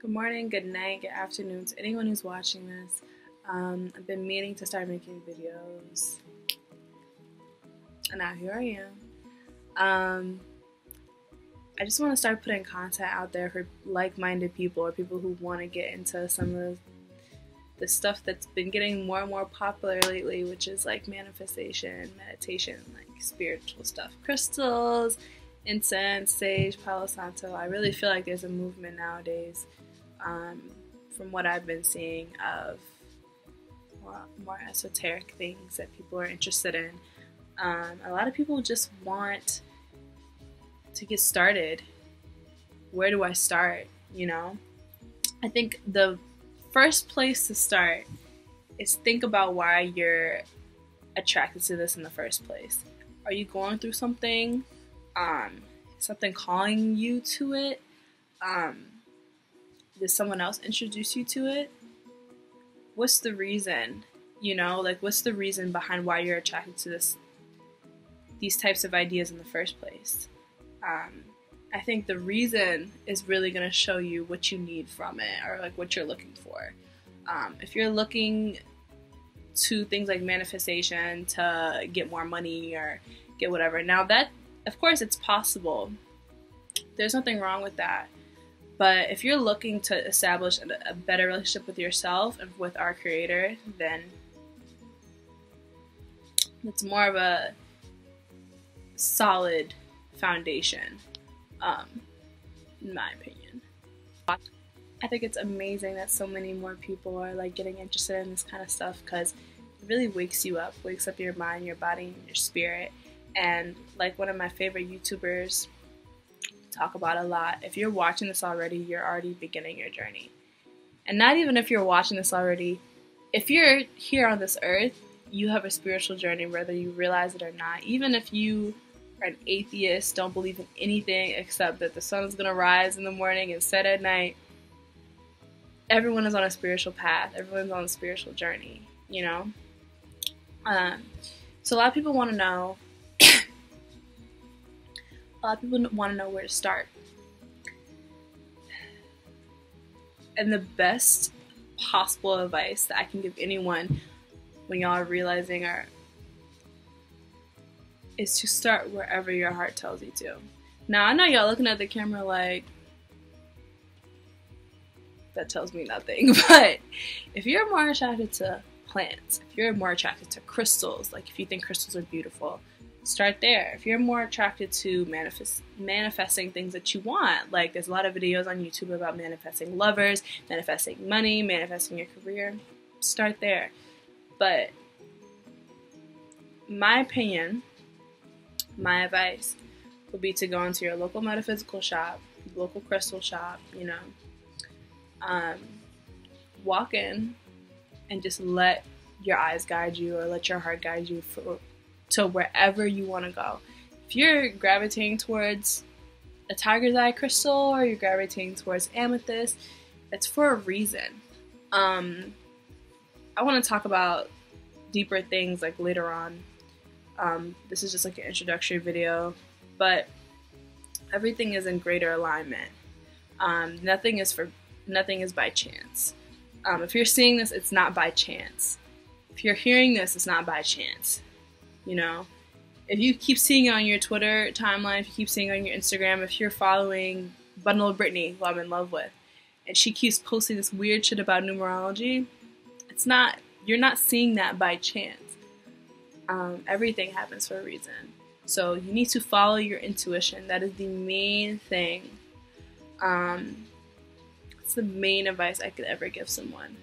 Good morning, good night, good afternoon to anyone who's watching this. I've been meaning to start making videos, and now here I am. I just want to start putting content out there for like-minded people or people who want to get into some of the stuff that's been getting more and more popular lately, which is like manifestation, meditation, like spiritual stuff, crystals, incense, sage, Palo Santo. I really feel like there's a movement nowadays, from what I've been seeing, of more esoteric things that people are interested in. A lot of people just want to get started. Where do I start? You know, I think the first place to start is think about why you're attracted to this in the first place. Are you going through something? Something calling you to it? Did someone else introduce you to it? What's the reason? You know, like, what's the reason behind why you're attracted to these types of ideas in the first place? I think the reason is really going to show you what you need from it, or like what you're looking for. If you're looking to things like manifestation to get more money or get whatever, now that, of course, it's possible. There's nothing wrong with that. But if you're looking to establish a better relationship with yourself and with our Creator, then it's more of a solid foundation, in my opinion. I think it's amazing that so many more people are like getting interested in this kind of stuff, because it really wakes you up, wakes up your mind, your body, and your spirit. And like one of my favorite YouTubers talk about a lot, if you're watching this already, you're already beginning your journey. And not even if you're watching this already, if you're here on this earth, you have a spiritual journey, whether you realize it or not. Even if you are an atheist, don't believe in anything except that the sun is going to rise in the morning and set at night, everyone is on a spiritual path. Everyone's on a spiritual journey, you know? So a lot of people want to know where to start. And the best possible advice that I can give anyone when y'all are realizing is to start wherever your heart tells you to. Now, I know y'all looking at the camera like, that tells me nothing, but if you're more attracted to plants, if you're more attracted to crystals, like if you think crystals are beautiful, start there. If you're more attracted to manifesting things that you want, like there's a lot of videos on YouTube about manifesting lovers, manifesting money, manifesting your career, start there. But my opinion, my advice would be to go into your local metaphysical shop, local crystal shop, you know, walk in and just let your eyes guide you, or let your heart guide you to wherever you want to go. If you're gravitating towards a tiger's eye crystal, or you're gravitating towards amethyst, it's for a reason. I want to talk about deeper things like later on. This is just like an introductory video, but everything is in greater alignment. Nothing is by chance. If you're seeing this, it's not by chance. If you're hearing this, it's not by chance. You know, if you keep seeing it on your Twitter timeline, if you keep seeing it on your Instagram, if you're following Bundle of Brittany, who I'm in love with, and she keeps posting this weird shit about numerology, you're not seeing that by chance. Everything happens for a reason. So you need to follow your intuition. That is the main thing. It's the main advice I could ever give someone.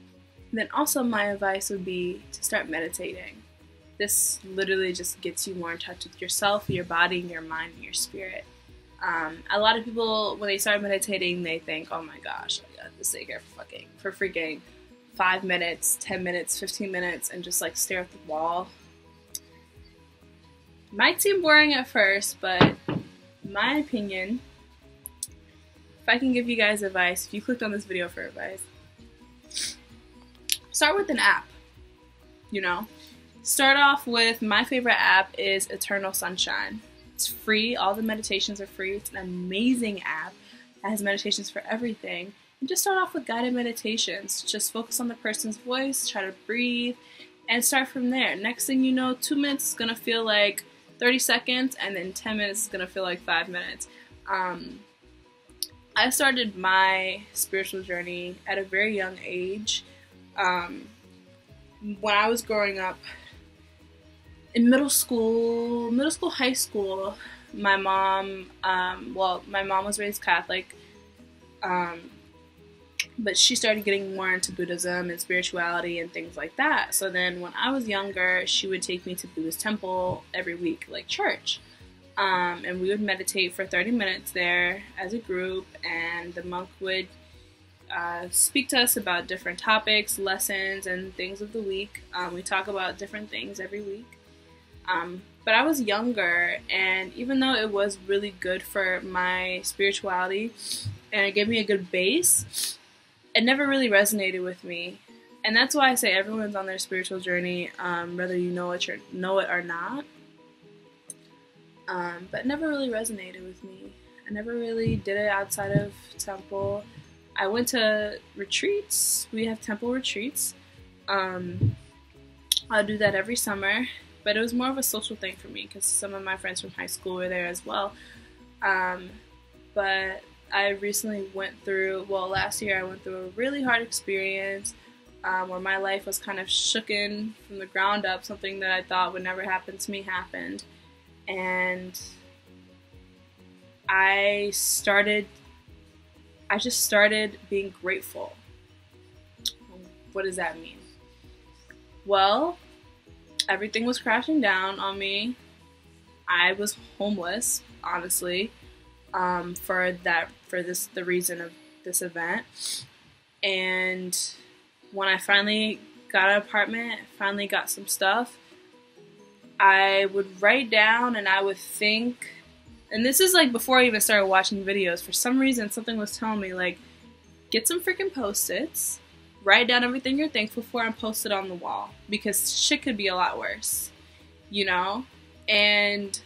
And then also my advice would be to start meditating. This literally just gets you more in touch with yourself, your body, your mind, and your spirit. A lot of people, when they start meditating, they think, oh my gosh, I got to sit here for freaking 5 minutes, 10 minutes, 15 minutes, and just like stare at the wall. Might seem boring at first, but in my opinion, if I can give you guys advice, if you clicked on this video for advice, start with an app, you know? Start off with, my favorite app is Eternal Sunshine. It's free. All the meditations are free. It's an amazing app. It has meditations for everything. just start off with guided meditations. Just focus on the person's voice, try to breathe, and start from there. Next thing you know, 2 minutes is going to feel like 30 seconds, and then 10 minutes is going to feel like 5 minutes. I started my spiritual journey at a very young age. When I was growing up in middle school, high school, my mom, my mom was raised Catholic, but she started getting more into Buddhism and spirituality and things like that. So then when I was younger, she would take me to Buddhist temple every week, like church. And we would meditate for 30 minutes there as a group, and the monk would speak to us about different topics, lessons, and things of the week. We talk about different things every week. But I was younger, and even though it was really good for my spirituality and it gave me a good base, it never really resonated with me. And that's why I say everyone's on their spiritual journey, whether you know it or not. But it never really resonated with me. I never really did it outside of temple. I went to retreats. We have temple retreats. I'll do that every summer, but it was more of a social thing for me because some of my friends from high school were there as well. But I recently last year I went through a really hard experience where my life was kind of shooken from the ground up. Something that I thought would never happen to me happened. And I just started being grateful. What does that mean? Well, everything was crashing down on me. I was homeless, honestly, for the reason of this event. And when I finally got an apartment, finally got some stuff, I would write down and I would think, and this is like before I even started watching videos. For some reason, something was telling me, like, get some freaking Post-its, write down everything you're thankful for, and post it on the wall, because shit could be a lot worse, you know? And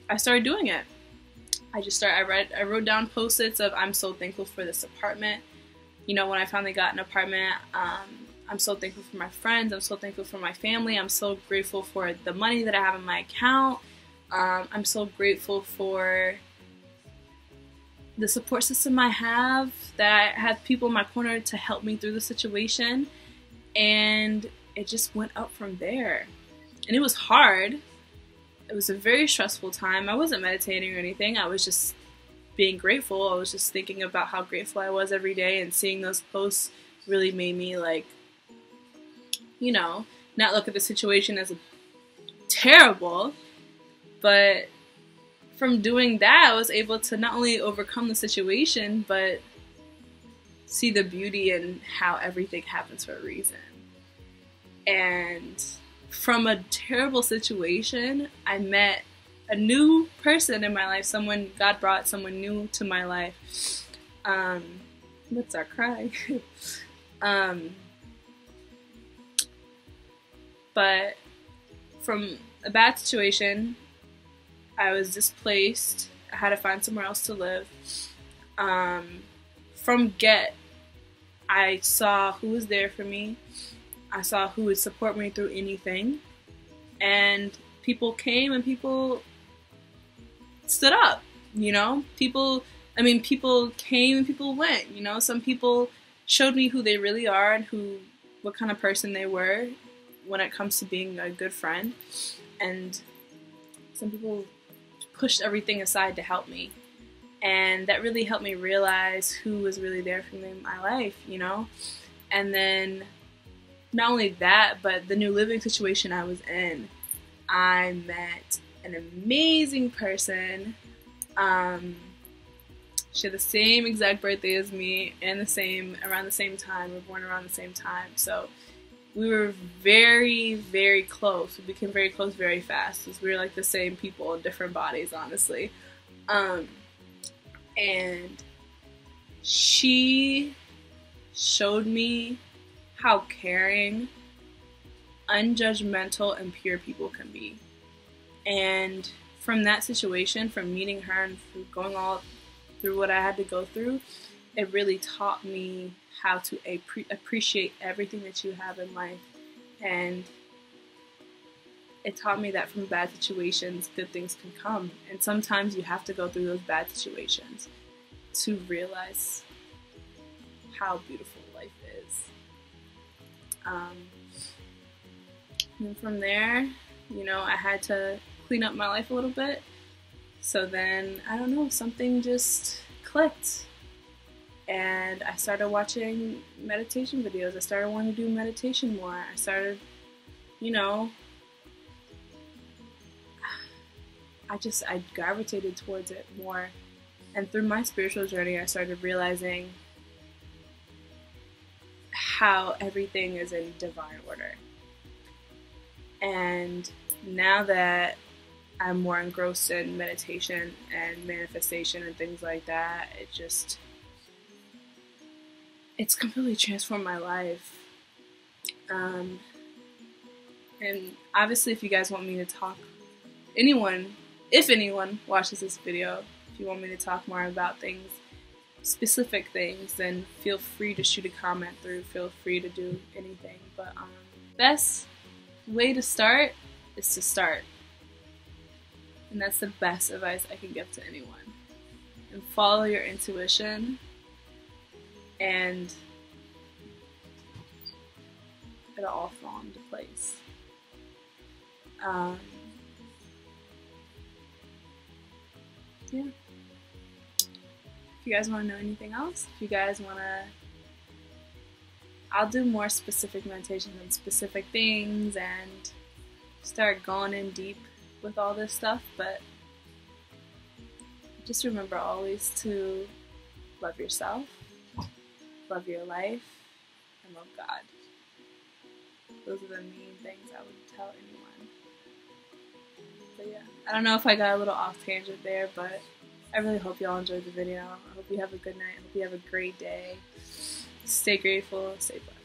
I started doing it. I wrote down Post-its of I'm so thankful for this apartment. You know, when I finally got an apartment, I'm so thankful for my friends. I'm so thankful for my family. I'm so grateful for the money that I have in my account. I'm so grateful for the support system I have, that I have people in my corner to help me through the situation. And it just went up from there. And it was hard. It was a very stressful time. I wasn't meditating or anything. I was just being grateful. I was just thinking about how grateful I was every day, and seeing those posts really made me, like, you know, not look at the situation as terrible, but from doing that, I was able to not only overcome the situation, but see the beauty in how everything happens for a reason. And from a terrible situation, I met a new person in my life. God brought someone new to my life. Let's start crying. But from a bad situation, I was displaced. I had to find somewhere else to live. From I saw who was there for me. I saw who would support me through anything. And people came and people stood up, you know? People came and people went, you know? Some people showed me who they really are and what kind of person they were when it comes to being a good friend. And some people pushed everything aside to help me. And that really helped me realize who was really there for me in my life, you know? And then not only that, but the new living situation I was in, I met an amazing person. She had the same exact birthday as me and around the same time. We were born around the same time. So we were very, very close. We became very close very fast, because we were like the same people in different bodies, honestly. And she showed me how caring, unjudgmental, and pure people can be. And from that situation, from meeting her and going all through what I had to go through, it really taught me how to appreciate everything that you have in life. And it taught me that from bad situations, good things can come. And sometimes you have to go through those bad situations to realize how beautiful life is. And from there, you know, I had to clean up my life a little bit. So then, I don't know, something just clicked. And I started watching meditation videos. I started wanting to do meditation more. I started, you know, I gravitated towards it more. And through my spiritual journey, I started realizing how everything is in divine order. And now that I'm more engrossed in meditation and manifestation and things like that, it's completely transformed my life. And obviously, if you guys want me to talk, if anyone watches this video, if you want me to talk more about things, specific things, then feel free to shoot a comment through, feel free to do anything. But best way to start is to start. And that's the best advice I can give to anyone. And follow your intuition, and it'll all fall into place. Yeah. If you guys want to know anything else, if you guys want to, I'll do more specific meditations on specific things and start going in deep with all this stuff, but just remember always to love yourself, love your life, and love God. Those are the main things I would tell anyone. But yeah, I don't know if I got a little off tangent there, but I really hope y'all enjoyed the video. I hope you have a good night. I hope you have a great day. Stay grateful, stay blessed.